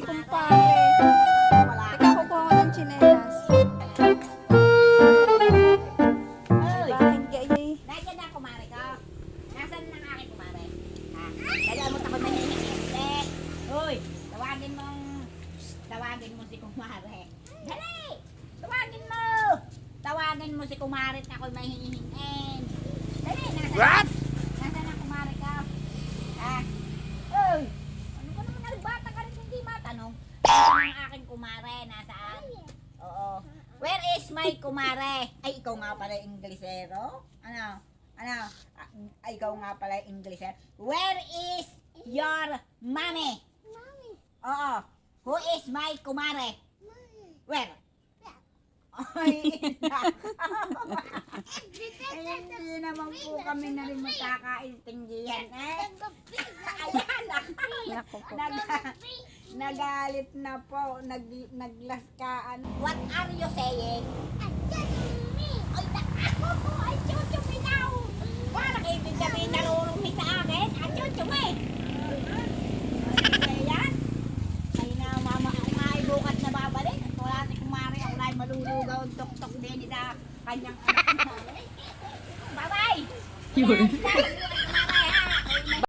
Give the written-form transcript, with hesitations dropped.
kumpare. Teka, kukuha ko ng tsinelas. Bakit gayay? Nandiyan na kumare ko. Nasaan na ang aking kumare? Ha? Nagamot ako nanginginig. Hoy, tawagin mo si kumare. Dali! Tawagin mo! Tawagin mo si kumare at ako'y mahihingin. Dali, nasaan? Nasaan ang kumare ko? Ha? Hoy! Ano ka naman nagbata ka rin hindi matanong? Nasaan ang aking kumare? Nasaan? Oo. Where is my kumare? Ay, ikaw nga pala Inglesero? Ano? Ay, ikaw nga pala Inglesero. Where is your mommy? Mommy. Oo. Who is my kumare? Mommy. Where? Ay, hindi naman po kami na rin magkakaintindihan. Ayan, Naku po. nagalit na po, naglaskaan. What are you saying? Ay, ako, ay, chuchumi daw. Parang ibig sabihin narurumi sa akin. Ay, chuchumi. Ayan. Ay na, mama, ako nga ay bukas na babalik. At wala si kumari, ako na ay malulugaw ang tok-tok din sa kanyang anak. Bye-bye!